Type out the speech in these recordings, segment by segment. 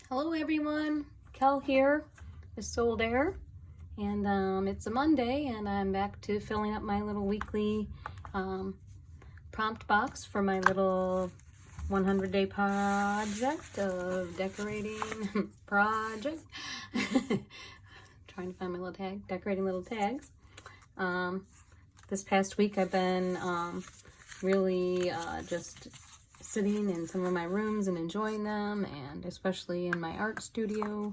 Hello everyone, Kel here with Sold Air, and it's a Monday and I'm back to filling up my little weekly prompt box for my little 100-day project of decorating project. Trying to find my little tag, decorating little tags. This past week I've been really just sitting in some of my rooms and enjoying them, and especially in my art studio,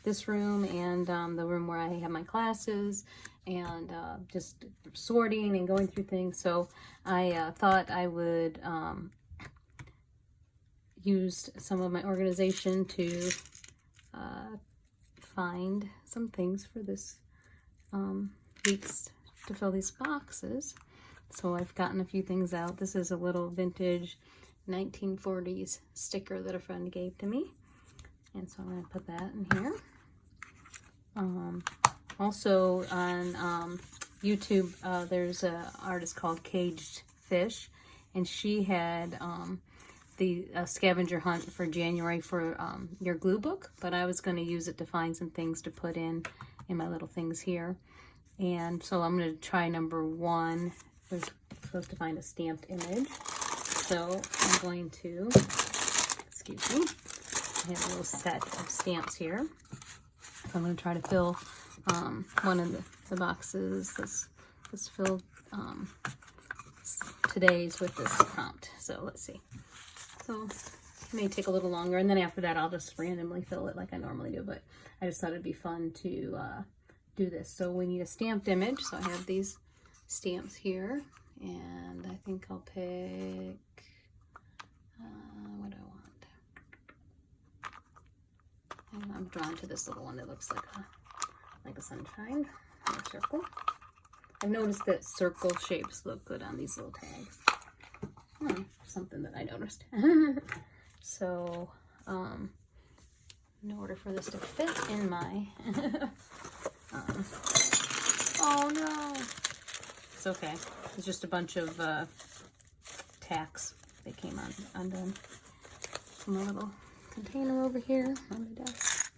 this room, and the room where I have my classes, and just sorting and going through things. So I thought I would use some of my organization to find some things for this week's to fill these boxes. So I've gotten a few things out. This is a little vintage 1940s sticker that a friend gave to me, and so I'm going to put that in here. Also on YouTube, there's an artist called Caged Fish, and she had the scavenger hunt for January for your glue book, but I was going to use it to find some things to put in my little things here. And so I'm going to try number 1. We're supposed to find a stamped image. So I'm going to, excuse me, I have a little set of stamps here. So I'm going to try to fill one of the boxes. Let's fill today's with this prompt. So let's see. So it may take a little longer, and then after that I'll just randomly fill it like I normally do, but I just thought it'd be fun to do this. So we need a stamped image. So I have these stamps here, and I think I'll pick what do I want? And I'm drawn to this little one that looks like a sunshine or a circle. I've noticed that circle shapes look good on these little tags. Something that I noticed. So in order for this to fit in my oh no, it's okay. It's just a bunch of tacks that came undone from a little container over here on the desk.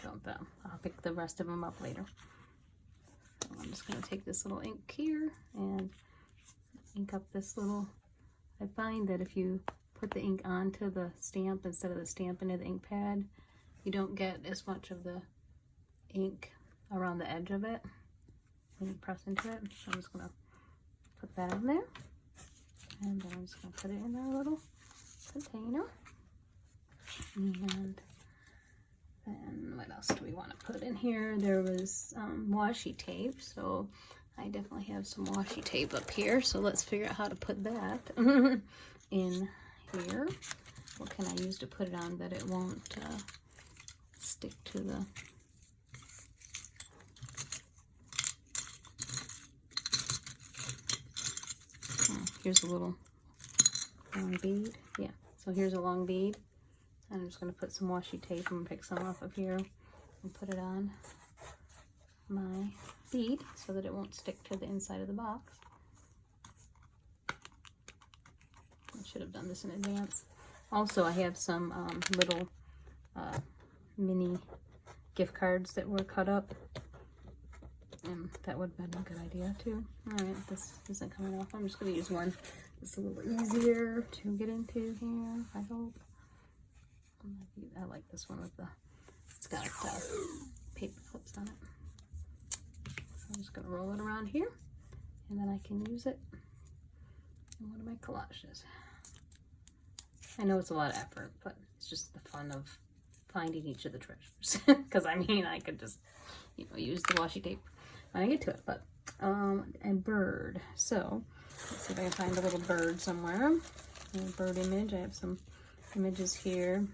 So I'll pick the rest of them up later. So I'm just going to take this little ink here and ink up this little. I find that if you put the ink onto the stamp instead of the stamp into the ink pad, you don't get as much of the ink around the edge of it when you press into it. So I'm just going to put that in there, and then I'm just going to put it in our little container. And then what else do we want to put in here? There was washi tape, so I definitely have some washi tape up here, so let's figure out how to put that in here. What can I use to put it on that it won't stick to the... Here's a little long bead. Yeah, so here's a long bead. And I'm just going to put some washi tape and pick some off of here and put it on my bead so that it won't stick to the inside of the box. I should have done this in advance. Also, I have some little mini gift cards that were cut up, and that would have been a good idea too. Alright, this isn't coming off. I'm just going to use one that's a little easier to get into here, I hope. I like this one with it's got paper clips on it. So I'm just going to roll it around here, and then I can use it in one of my collages. I know it's a lot of effort, but it's just the fun of finding each of the treasures. Because I mean, I could just, use the washi tape when I get to it. But a bird. So let's see if I can find a little bird somewhere. A bird image. I have some images here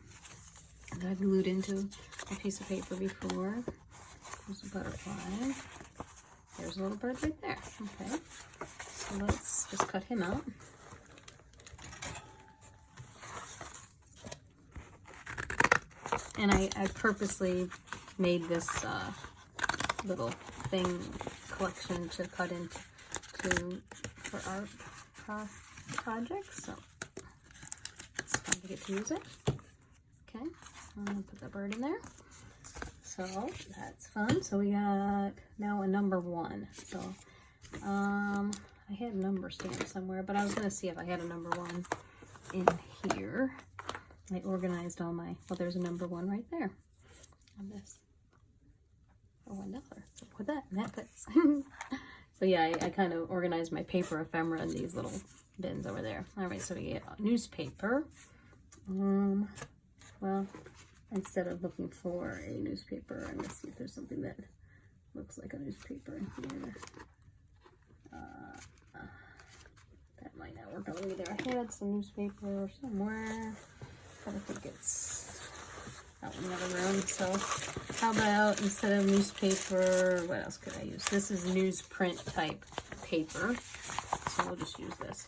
that I glued into a piece of paper before. There's a butterfly. There's a little bird right there. Okay, so let's just cut him out. And I purposely made this little thing collection to cut into for art projects. So it's fun to get to use it. Put the bird in there. So that's fun. So we got now a number 1. So I had number stamps somewhere, but I was gonna see if I had a number 1 in here. I organized all my, well, there's a number 1 right there on this for $1. So put that, and that fits. So yeah, I kind of organized my paper ephemera in these little bins over there. All right, so we get newspaper. Well, instead of looking for a newspaper, I'm gonna see if there's something that looks like a newspaper in here. That might not work out either. I had some newspaper somewhere, but I think it's out in the other room. So how about instead of newspaper, what else could I use? This is newsprint type paper, so we'll just use this.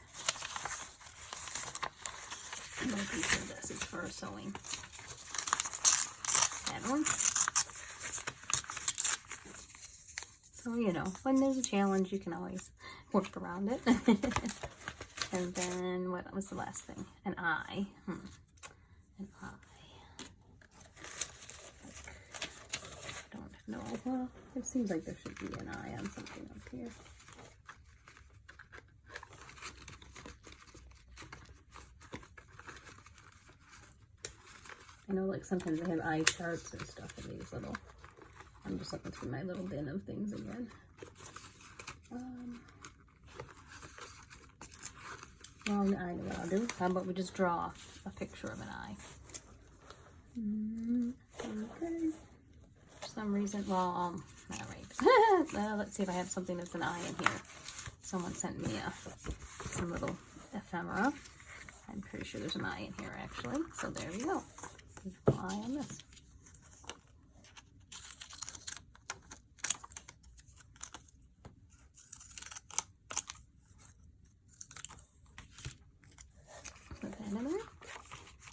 Another piece of this is for sewing. That one. So, you know, when there's a challenge, you can always work around it. And then, what was the last thing? An eye. An eye. I don't know. Well, it seems like there should be an eye on something up here. I know, like, sometimes they have eye charts and stuff in these little... I'm just looking through my little bin of things again. Well, I know what I'll do. How about we just draw a picture of an eye? Okay. For some reason, well, all right. Let's see if I have something that's an eye in here. Someone sent me some little ephemera. I'm pretty sure there's an eye in here, actually. So there you go. There's an eye on this.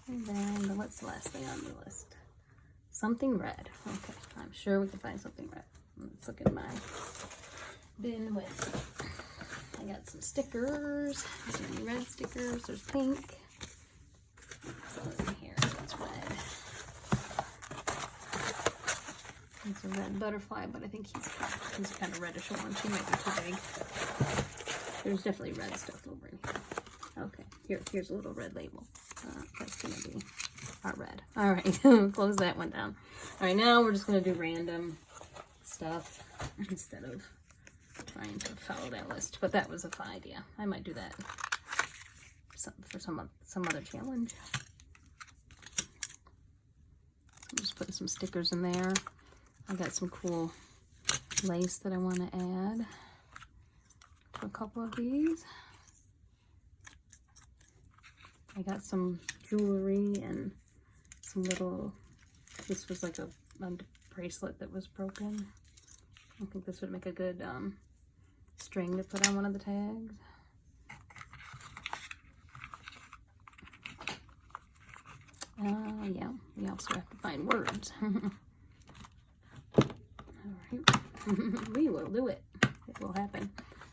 And then, what's the last thing on the list? Something red. Okay, I'm sure we can find something red. Let's look at my bin with, I got some stickers. There's any red stickers. There's pink. So in here, that's red. It's a red butterfly, but I think he's kind of reddish orange. He might be too big. There's definitely red stuff over in here. Okay, here's a little red label. That's gonna be our red. All right, close that one down. All right, now we're just gonna do random stuff instead of trying to follow that list. But that was a fun idea. I might do that for some other challenge. So I'm just putting some stickers in there. I got some cool lace that I want to add to a couple of these. I got some jewelry and some little, this was like a bracelet that was broken. I think this would make a good string to put on one of the tags. Yeah, we also have to find words. Alright, we will do it. It will happen.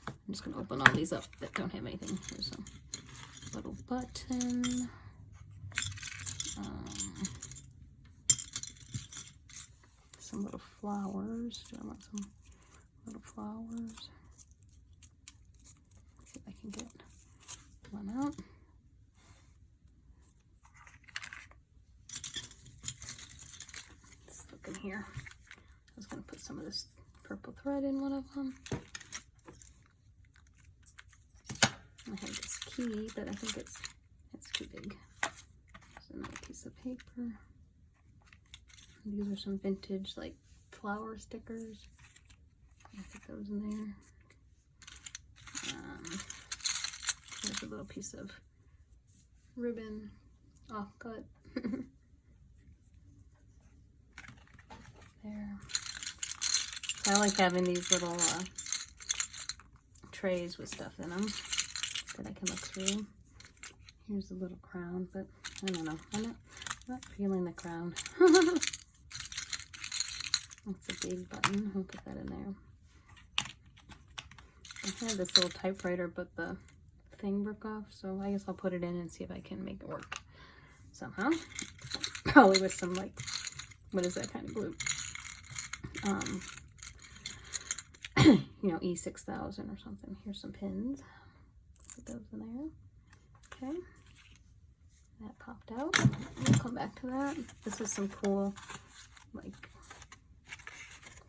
I'm just going to open all these up that don't have anything. Here's some little button. Some little flowers. Do I want some little flowers? Let's see if I can get one out. Let's look in here. I was going to put some of this purple thread in one of them. I have this key, but I think it's too big. There's another piece of paper. These are some vintage, like, flower stickers. I put those in there. There's a little piece of ribbon, offcut. There. So I like having these little trays with stuff in them that I can look through. Here's a little crown, but I don't know. I'm not feeling the crown. That's a big button. I'll put that in there. I had this little typewriter, but the thing broke off, so I guess I'll put it in and see if I can make it work somehow. Probably with some, like, what is that kind of glue? You know, E6000 or something. Here's some pins. Put those in there. Okay. That popped out. We'll come back to that. This is some cool, like,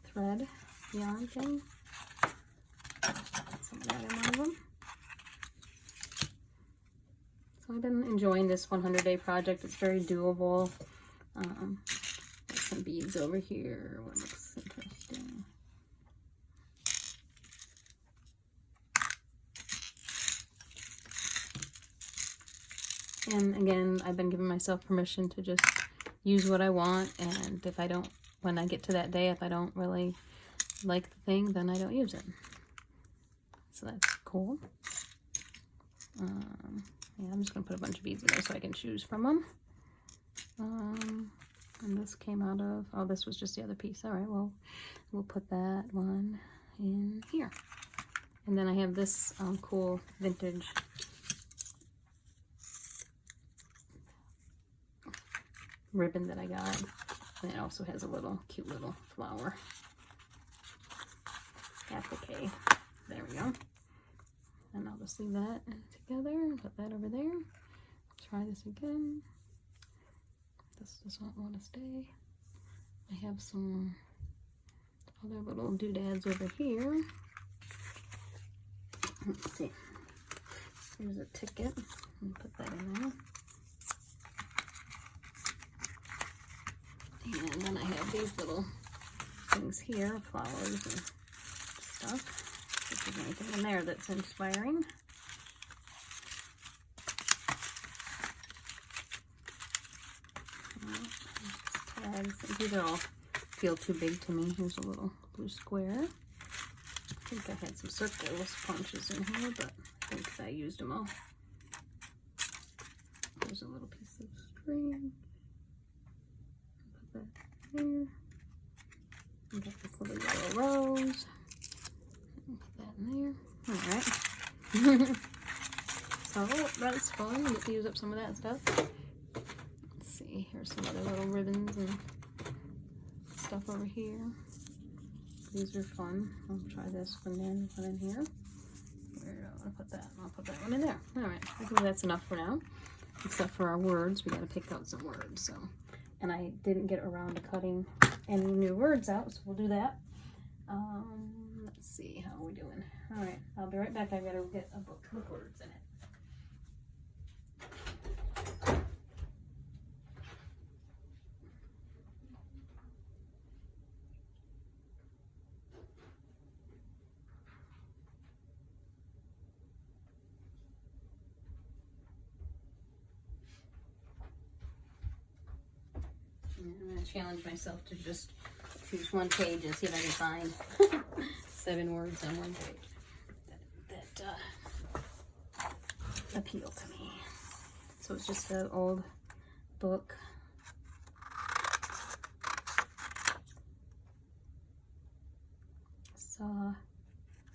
thread yarn thing. Put some of that in one of them. So I've been enjoying this 100-day project. It's very doable. There's some beads over here. What looks interesting? And again, I've been giving myself permission to just use what I want. And if I don't, when I get to that day, if I don't really like the thing, then I don't use it. So that's cool. Yeah, I'm just going to put a bunch of beads in there so I can choose from them. And this came out of, oh, this was just the other piece. All right, well, we'll put that one in here. And then I have this cool vintage ribbon that I got. And it also has a little cute little flower applique. There we go. And I'll just leave that together and put that over there. Try this again. This does not want to stay. I have some other little doodads over here. Let's see. Here's a ticket. Put that in there. And then I have these little things here, flowers and stuff. If there's anything in there that's inspiring. Tags. These are all feel too big to me. Here's a little blue square. I think I had some circles punches in here, but I think I used them all. There's a little piece of string. Put that there. I got this little yellow rose. Put that in there. Alright. So that's fun. I get to use up some of that stuff. Let's see. Here's some other little ribbons and stuff over here. These are fun. I'll try this one in here. Where do I want to put that? I'll put that one in there. Alright. I think that's enough for now. Except for our words. We got to pick out some words. So, and I didn't get around to cutting any new words out, so we'll do that. Let's see, how are we doing? All right, I'll be right back. I gotta get a book with words in it. I'm gonna challenge myself to just choose one page and see if I can find 7 words on one page that appeal to me. So it's just an old book. So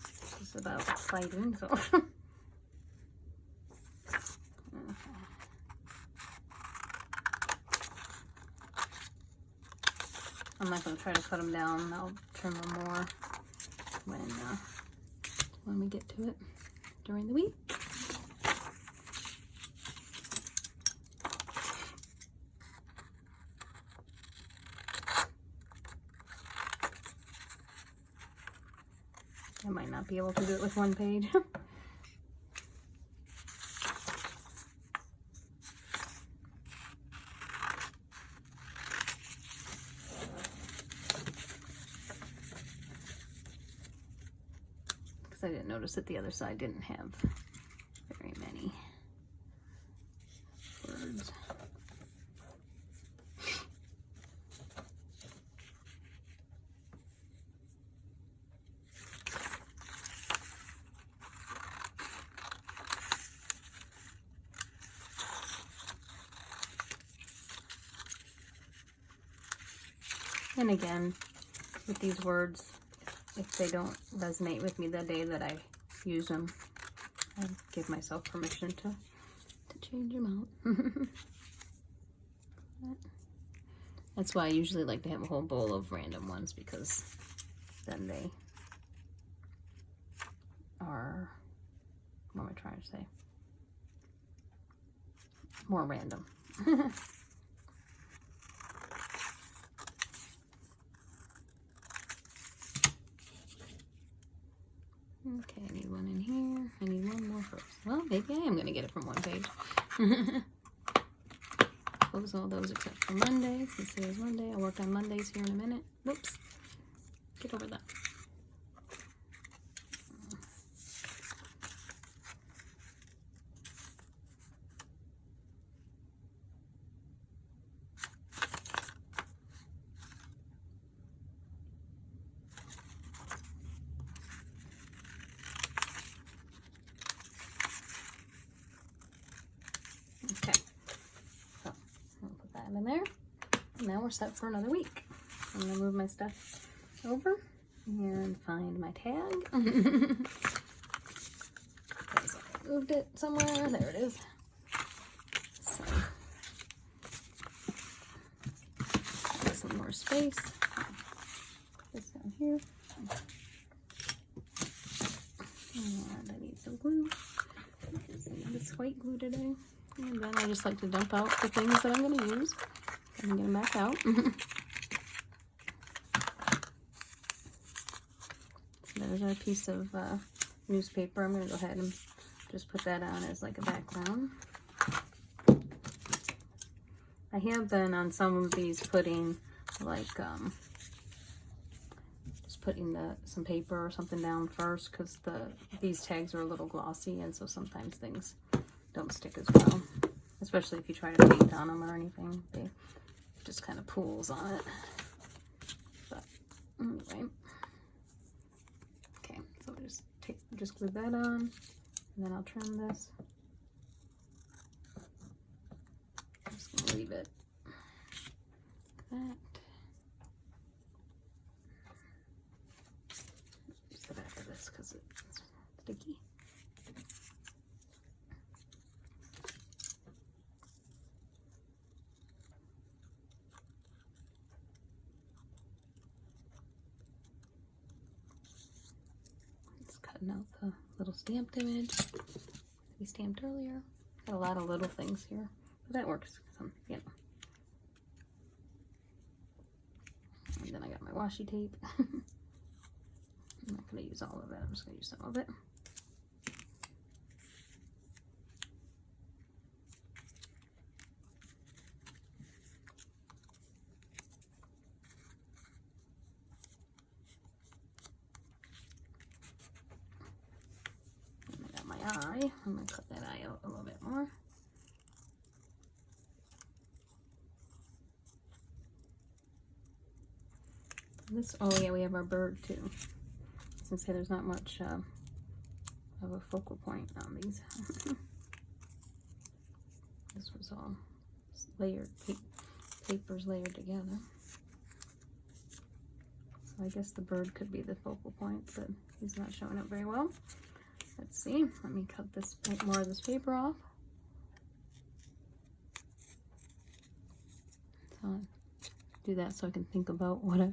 this is about fighting. So I'm not going to try to cut them down. I'll trim them more when we get to it during the week. I might not be able to do it with one page. I didn't notice that the other side didn't have very many words. And again, with these words, if they don't resonate with me the day that I use them, I give myself permission to change them out. That's why I usually like to have a whole bowl of random ones, because then they are, what am I trying to say? More random. Okay, I need one in here. I need one more first. Well, maybe I am going to get it from one page. Close all those except for Monday, since today's Monday. I'll work on Mondays here in a minute. Whoops. Get over that. Okay, so I'll put that in there. And now we're set for another week. I'm gonna move my stuff over and find my tag. Okay, so I moved it somewhere. There it is. So, got some more space. Put this down here. And I need some glue. I need this white glue today. And then I just like to dump out the things that I'm going to use and get them back out. So there's a piece of newspaper. I'm going to go ahead and just put that on as like a background. I have been on some of these putting like just putting some paper or something down first, because these tags are a little glossy, and so sometimes things don't stick as well, especially if you try to paint on them or anything. They just kind of pools on it. But anyway, okay, so just glue that on, and then I'll trim this. I'm just gonna leave it like that. Use the back of this because it's sticky. Cutting out the little stamped image we stamped earlier. Got a lot of little things here, but that works. Yeah. And then I got my washi tape. I'm not going to use all of it. I'm just going to use some of it. Eye. I'm going to cut that eye out a little bit more. This, oh yeah, we have our bird too. I was going to say there's not much of a focal point on these. This was all layered, papers layered together. So I guess the bird could be the focal point, but he's not showing up very well. Let's see, let me cut this more of this paper off. So I'll do that so I can think about what I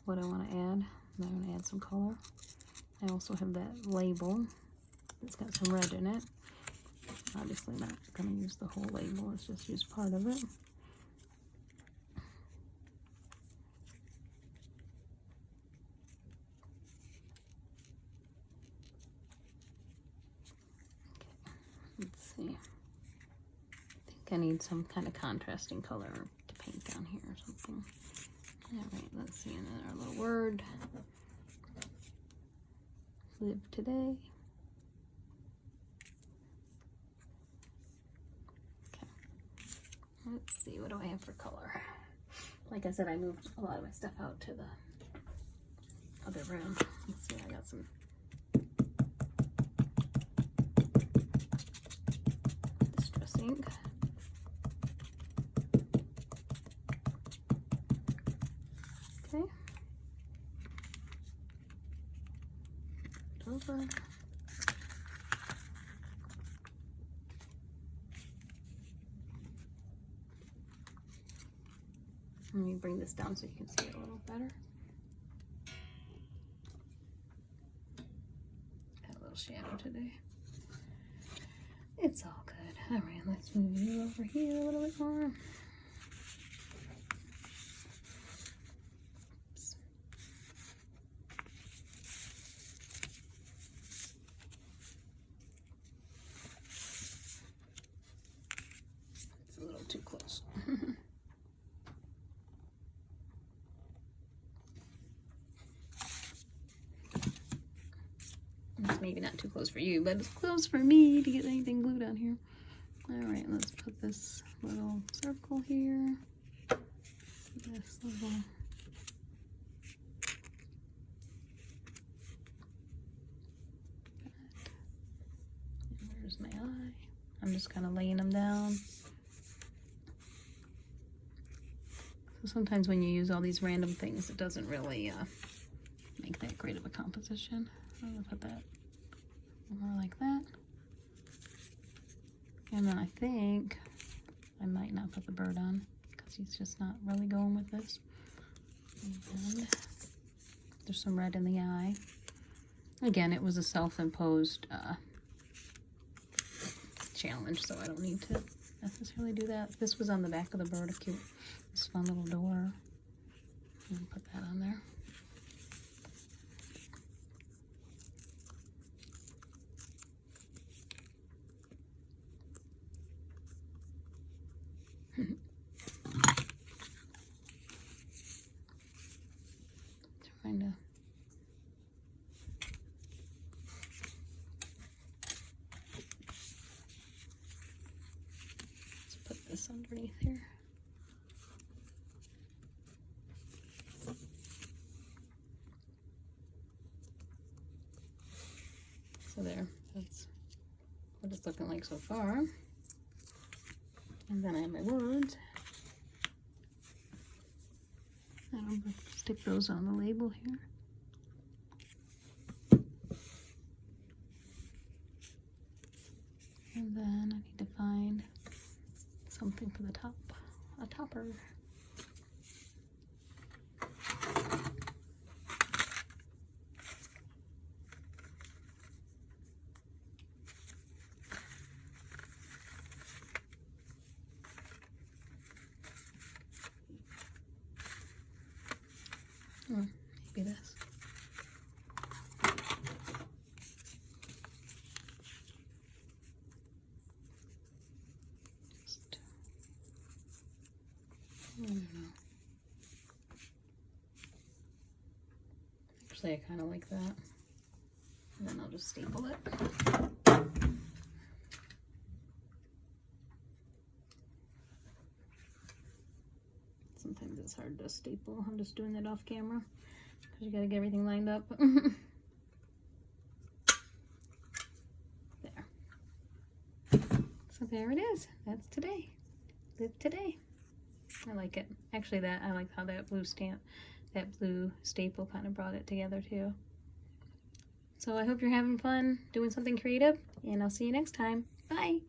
want to add. And I'm going to add some color. I also have that label. It's got some red in it. Obviously not going to use the whole label, let's just use part of it. Let's see. I think I need some kind of contrasting color to paint down here or something. Alright, let's see, and then our little word. Live today. Okay. Let's see, what do I have for color? Like I said, I moved a lot of my stuff out to the other room. Let's see, I got some distress ink. Okay. Over. Let me bring this down so you can see it a little better. Got a little shadow today. It's all good. All right, let's move you over here a little bit more. Oops. It's a little too close. It's maybe not too close for you, but it's close for me to get anything glued on here. All right, let's put this little circle here. This little. Where's my eye? I'm just kind of laying them down. So sometimes when you use all these random things, it doesn't really make that great of a composition. I'm gonna put that more like that. And then I think I might not put the bird on because he's just not really going with this. And there's some red in the eye. Again, it was a self-imposed challenge, so I don't need to necessarily do that. This was on the back of the bird, a cute, this fun little door. I'm gonna put that on there. Trying to let's put this underneath here. So there, that's what it's looking like so far. And then I have my words. And I'm going to stick those on the label here. And then I need to find something for the top, a topper. Maybe this. Just, I don't know. Actually, I kind of like that. And then I'll just staple it. Sometimes it's hard to staple. I'm just doing that off camera because you got to get everything lined up. There. So there it is. That's today. Live today. I like it. Actually, I like how that blue staple kind of brought it together too. So I hope you're having fun doing something creative, and I'll see you next time. Bye.